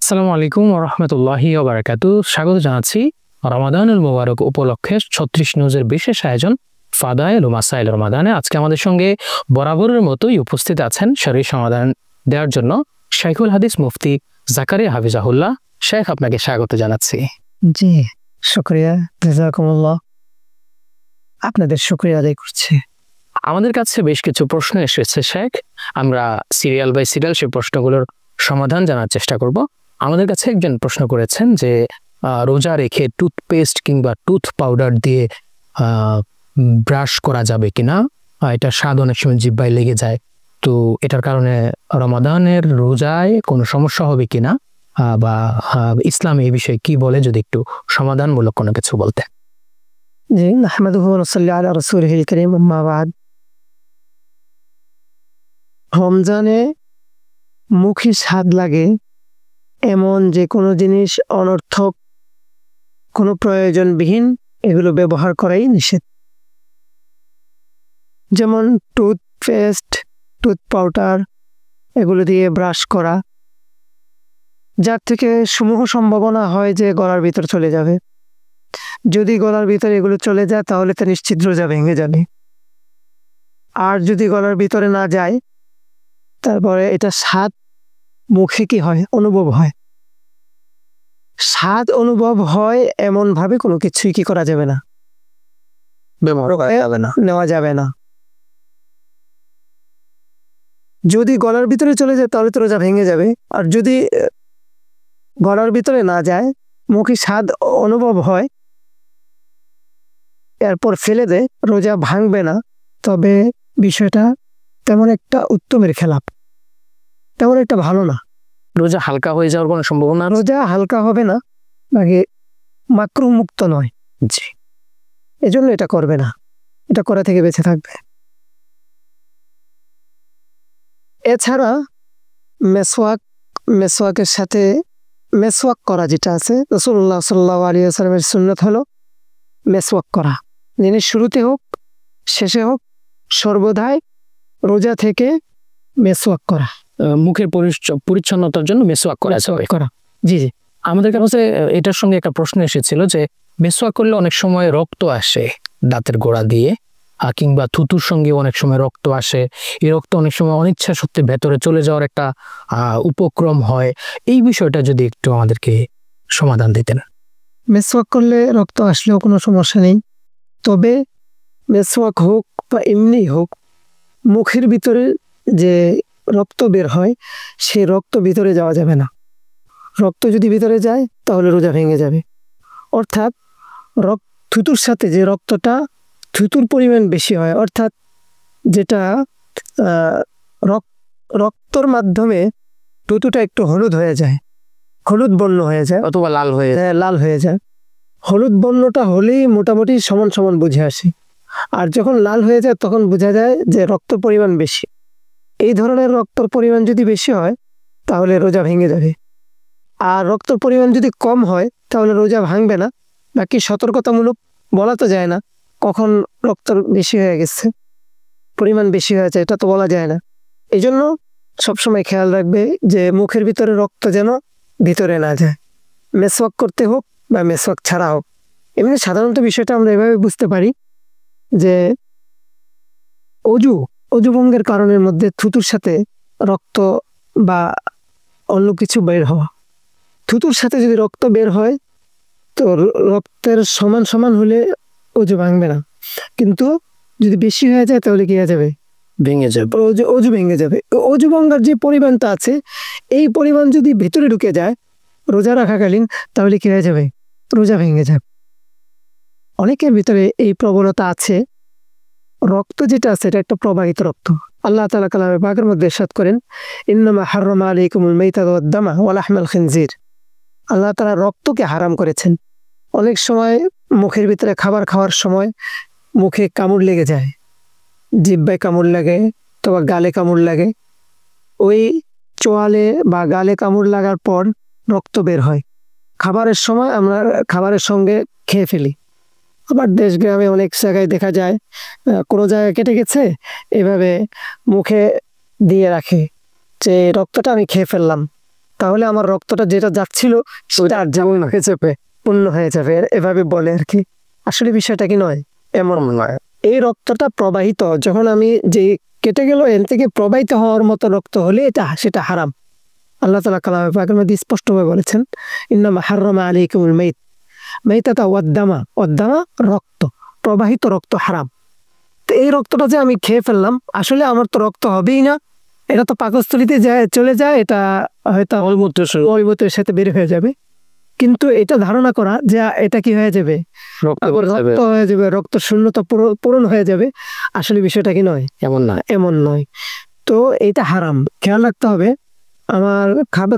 আসসালামু আলাইকুম ওয়া রাহমাতুল্লাহি ওয়া বারাকাতুহু। স্বাগত জানাচ্ছি রমাদানুল মুবারক উপলক্ষে 36 নিউজের বিশেষ আয়োজন ফাদায়েল ও মাসাইল রমাদানে। আজকে আমাদের সঙ্গে বরাবরের মতোই উপস্থিত আছেন শরীর সমাধান দেওয়ার জন্য শাইখুল হাদিস মুফতি জাকারিয়া হাফিজাহুল্লাহ। শেখ, আপনাকে স্বাগত জানাচ্ছি। জি, শুকরিয়া, জাযাকুমুল্লাহ। আপনাদের শুকরিয়া আদায় করছি। আমাদের কাছে বেশ কিছু প্রশ্ন এসেছে শেখ, আমরা সিরিয়াল বাই সিরিয়াল সেই প্রশ্নগুলোর সমাধান জানার চেষ্টা করব। আমাদের কাছে একজন প্রশ্ন করেছেন যে রোজা রেখে টুথপেস্ট কিংবা টুথ পাউডার দিয়ে ব্রাশ করা যাবে কিনা, এটা স্বাদ অনেক সময় জিহ্বায় লেগে যায়, তো এটার কারণে রমাদানের রোজায় কোনো সমস্যা হবে কিনা, বা ইসলাম এই বিষয়ে কি বলে, যদি একটু সমাধানমূলক কোনো কিছু বলতে। জি, নাহমাদুহু ওয়া নুসাল্লি আলা রাসূলিহিল কারীম, আম্মা বাদ। রমজানে মুখে স্বাদ লাগে এমন যে কোনো জিনিস অনর্থক, কোনো প্রয়োজনবিহীন এগুলো ব্যবহার করাই নিষেধ। যেমন টুথপেস্ট, টুথ পাউডার এগুলো দিয়ে ব্রাশ করা, যার থেকে সমূহ সম্ভাবনা হয় যে গলার ভিতর চলে যাবে। যদি গলার ভিতরে এগুলো চলে যায় তাহলে তা নিশ্চিত রোজা ভেঙে যাবে। আর যদি গলার ভিতরে না যায়, তারপরে এটা স্বাদ মুখে কি হয়, অনুভব হয়। স্বাদ অনুভব হয় এমন ভাবে কোনো কিছুই কি করা যাবে না, ব্যবহার করা যাবে না, নেওয়া যাবে না। যদি গলার ভিতরে চলে যায় তাহলে তো রোজা ভেঙে যাবে। আর যদি গলার ভিতরে না যায়, মুখে স্বাদ অনুভব হয়, এরপর ফেলে দেয়, রোজা ভাঙবে না। তবে বিষয়টা তেমন একটা উত্তমের খেলাপ, তেমন একটা ভালো না। রোজা হালকা হয়ে যাওয়ার কোনো সম্ভাবনা? রোজা হালকা হবে না, আগে মাকরুহ মুক্ত নয়। জি, এজন্য এটা করবে না, এটা করা থেকে বেঁচে থাকবে। এছাড়া মেসওয়াকের সাথে মেসওয়াক করা যেটা আছে, রাসূলুল্লাহ সাল্লাল্লাহু আলাইহি ওয়াসাল্লামের সুন্নাত হলো মেসওয়াক করা। দিনের শুরুতে হোক শেষে হোক, সর্বদাই রোজা থেকে মেসওয়াক করা, মুখের পরিচ্ছন্নতার জন্য মেসওয়াক করা। জি জি। আমাদের কাছে এটার সঙ্গে একটা প্রশ্ন এসেছিল যে মেসওয়াক করলে অনেক সময় রক্ত আসে দাঁতের গোড়া দিয়ে, কিংবা থুতুর সঙ্গে অনেক সময় রক্ত আসে। এই রক্ত অনেক সময় অনিচ্ছা সত্ত্বে ভেতরে চলে যাওয়ার একটা উপক্রম হয়। এই বিষয়টা যদি একটু আমাদেরকে সমাধান দিতেন। মেসওয়াক করলে রক্ত আসলেও কোনো সমস্যা নেই, তবে মেসওয়াক হোক বা এমনি হোক, মুখের ভিতরে যে রক্ত বের হয় সেই রক্ত ভিতরে যাওয়া যাবে না। রক্ত যদি ভিতরে যায় তাহলে রোজা ভেঙে যাবে। অর্থাৎ থুতুর সাথে যে রক্তটা, থুতুর পরিমাণ বেশি হয়, অর্থাৎ যেটা রক্তর মাধ্যমে থুতুটা একটু হলুদ হয়ে যায়, হলুদ বর্ণ হয়ে যায়, অথবা লাল হয়ে যায়। হলুদ বর্ণটা হলেই মোটামুটি সমান সমান বুঝে আসে। আর যখন লাল হয়ে যায় তখন বোঝা যায় যে রক্ত পরিমাণ বেশি। এই ধরনের রক্তর পরিমাণ যদি বেশি হয় তাহলে রোজা ভেঙে যাবে। আর রক্তর পরিমাণ যদি কম হয় তাহলে রোজা ভাঙবে না। বাকি সতর্কতামূলক বলা তো যায় না কখন রক্ত বেশি হয়ে গেছে, পরিমাণ বেশি হয়েছে, এটা তো বলা যায় না। এই জন্য সবসময় খেয়াল রাখবে যে মুখের ভিতরে রক্ত যেন ভিতরে না যায়, মেসওয়াক করতে হোক বা মেসওয়াক ছাড়া হোক। এমনি সাধারণত বিষয়টা আমরা এভাবে বুঝতে পারি যে অজুভঙ্গের কারণের মধ্যে থুতুর সাথে রক্ত বা অন্য কিছু বের হওয়া, থুতুর সাথে যদি রক্ত বের হয় তো রক্তের সমান সমান হলে অজু ভাঙবে না, কিন্তু যদি বেশি হয়ে যায় তাহলে কি হয়ে যাবে, ভেঙে যাবে, অজু ভেঙে যাবে। অজু ভাঙার যে পরিমাণটা আছে এই পরিমাণ যদি ভিতরে ঢুকে যায় রোজা রাখাকালীন তাহলে কি হয়ে যাবে, রোজা ভেঙে যাবে। অনেকের ভিতরে এই প্রবণতা আছে, রক্ত যেটা আছে এটা একটা প্রবাহিত রক্ত। আল্লাহ তাআলা কালামে পাকের মধ্যে ইরশাদ করেন, ইন্নামা হাররামা আলাইকুমুল মাইতাতা ওয়াদ দামা ওয়া লাহমাল খিনজির। আল্লাহ তাআলা রক্তকে হারাম করেছেন। অনেক সময় মুখের ভিতরে খাবার খাওয়ার সময় মুখে কামড় লেগে যায়, জিহ্বায় কামড় লাগে, অথবা গালে কামড় লাগে। ওই চোয়ালে বা গালে কামড় লাগার পর রক্ত বের হয়। খাবারের সময় আমরা খাবারের সঙ্গে খেয়ে ফেলি। আবার দেশ গ্রামে অনেক জায়গায় দেখা যায় কোনো জায়গায় কেটে গেছে, এভাবে মুখে দিয়ে রাখে যে রক্তটা আমি খেয়ে ফেললাম, তাহলে আমার রক্তটা যেটা যাচ্ছিল সেটা আর যেমন হয়ে যাবে, পূর্ণ হয়ে যাবে, এভাবে বলে আর কি। আসলে বিষয়টা কি নয়, এমন নয়। এই রক্তটা প্রবাহিত, যখন আমি যে কেটে গেল এর থেকে প্রবাহিত হওয়ার মতো রক্ত হলে সেটা হারাম। আল্লাহ তাআলা কালামে পাকের মধ্যে স্পষ্টভাবে বলেছেন, ইন্নামা হাররামা আলাইকুমুল মাইতাতা ওয়াদ-দামা, রক্ত, প্রবাহিত রক্ত হারাম। তো এই রক্তটা যে আমি খেয়ে ফেললাম, আসলে আমার তো রক্ত হবেই না, এটা তো পাকস্থলীতে চলে যায়, এটা হয়তো মলমূত্রের সাথে বের হয়ে যাবে। কিন্তু এটা ধারণা করা যে এটা কি হয়ে যাবে, রক্ত হয়ে যাবে, রক্ত শূন্যতা পূরণ হয়ে যাবে, আসলে বিষয়টা কি নয়, এমন নয়। তো এটা হারাম, খেয়াল রাখতে হবে। আমার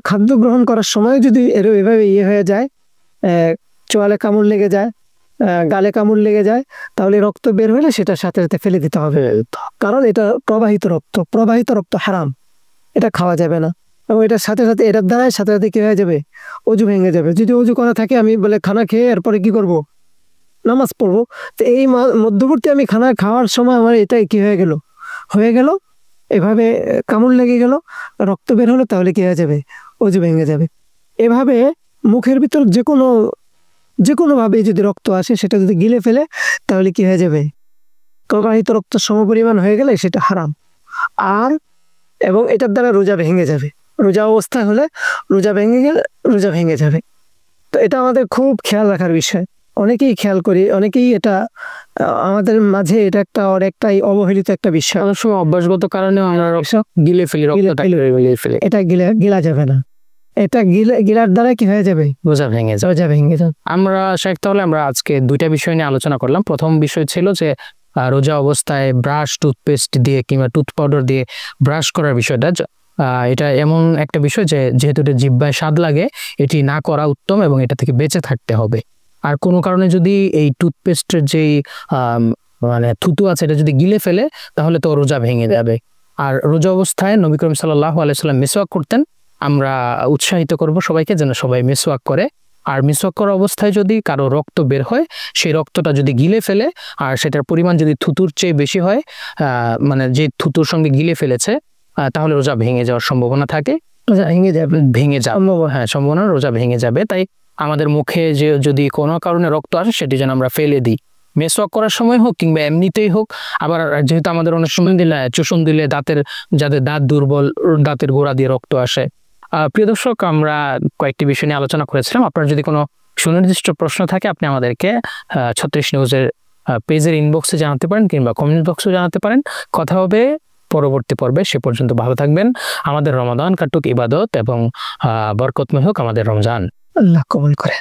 খাদ্য গ্রহণ করার সময় যদি এভাবে হয়ে যায়, চোয়ালে কামড় লেগে যায়, গালে কামড় লেগে যায়, তাহলে রক্ত বের হলে সেটা সাথে সাথে ফেলে দিতে হবে, কারণ এটা প্রবাহিত রক্ত হারাম, এটা খাওয়া যাবে না। এবং এটার সাথে সাথে এটার দ্বারাই সাথে সাথে কি হয়ে যাবে, অজু ভেঙে যাবে। যদি অজু করা থাকে, আমি বলে খানা খেয়ে এরপরে কি করব, নামাজ পড়বো, তো এই মধ্যবর্তী আমি খানা খাওয়ার সময় আমার এটাই কি হয়ে গেল, এভাবে কামড় লেগে গেল, রক্ত বের হলো, তাহলে কি হয়ে যাবে, অজু ভেঙে যাবে। এভাবে মুখের ভিতর যে কোনোভাবে যদি রক্ত আসে, সেটা যদি গিলে ফেলে, তাহলে কি হয়ে যাবে, প্রবাহিত রক্ত সমপরিমাণ হয়ে গেলে সেটা হারাম। আর এবং এটার দ্বারা রোজা ভেঙে যাবে, রোজা অবস্থায় হলে রোজা ভেঙে যাবে। তো এটা আমাদের খুব খেয়াল রাখার বিষয়। অনেকেই খেয়াল করি, অনেকেই এটা আমাদের মাঝে এটা একটা অনেকটাই অবহেলিত একটা বিষয়। অনেক সময় অভ্যাসগত কারণে আমরা গিলে ফেলি, এটা গিলা যাবে না, এটা গিলার দ্বারা কি হয়ে যাবে, রোজা ভেঙে যাবে। আমরা শেখ, তাহলে আমরা আজকে দুইটা বিষয় নিয়ে আলোচনা করলাম। প্রথম বিষয় ছিল যে রোজা অবস্থায় ব্রাশ, টুথপেস্ট দিয়ে কিংবা টুথ পাউডার দিয়ে ব্রাশ করার বিষয়টা। এটা এমন একটা বিষয় যে যেহেতু এটা জিহ্বায় স্বাদ লাগে, এটি না করা উত্তম এবং এটা থেকে বেঁচে থাকতে হবে। আর কোনো কারণে যদি এই টুথপেস্টের যেই মানে থুতু আছে, এটা যদি গিলে ফেলে, তাহলে তো রোজা ভেঙে যাবে। আর রোজা অবস্থায় নবী করিম সাল্লাল্লাহু আলাইহি সাল্লাম মিসওয়াক করতেন। আমরা উৎসাহিত করব সবাইকে যেন সবাই মিসওয়াক করে। আর মিসওয়াক করা অবস্থায় যদি কারো রক্ত বের হয়, সেই রক্তটা যদি গিলে ফেলে, আর সেটার পরিমাণ যদি থুতুর চেয়ে বেশি হয়, মানে যে থুতুর সঙ্গে গিলে ফেলেছে, তাহলে রোজা ভেঙে যাওয়ার সম্ভাবনা থাকে, সম্ভাবনা রোজা ভেঙে যাবে। তাই আমাদের মুখে যে যদি কোনো কারণে রক্ত আসে, সেটি যেন আমরা ফেলে দিই, মেসওয়াক করার সময় হোক কিংবা এমনিতেই হোক। আবার যেহেতু আমাদের অনেক সময় চুষণ দিলে যাদের দাঁত দুর্বল, দাঁতের গোড়া দিয়ে রক্ত আসে। প্রিয় দর্শক, আমরা কয়েকটি বিষয় নিয়ে আলোচনা করেছিলাম। আপনার যদি কোনো সুনির্দিষ্ট প্রশ্ন থাকে, আপনি আমাদেরকে 36 নিউজের পেজের ইনবক্সে জানাতে পারেন কিংবা কমেন্ট বক্সে জানাতে পারেন। কথা হবে পরবর্তী পর্বে। সে পর্যন্ত ভালো থাকবেন। আমাদের রমাদান কাটুক ইবাদত এবং বরকতময় হোক আমাদের রমজান। আল্লাহ কবুল করে।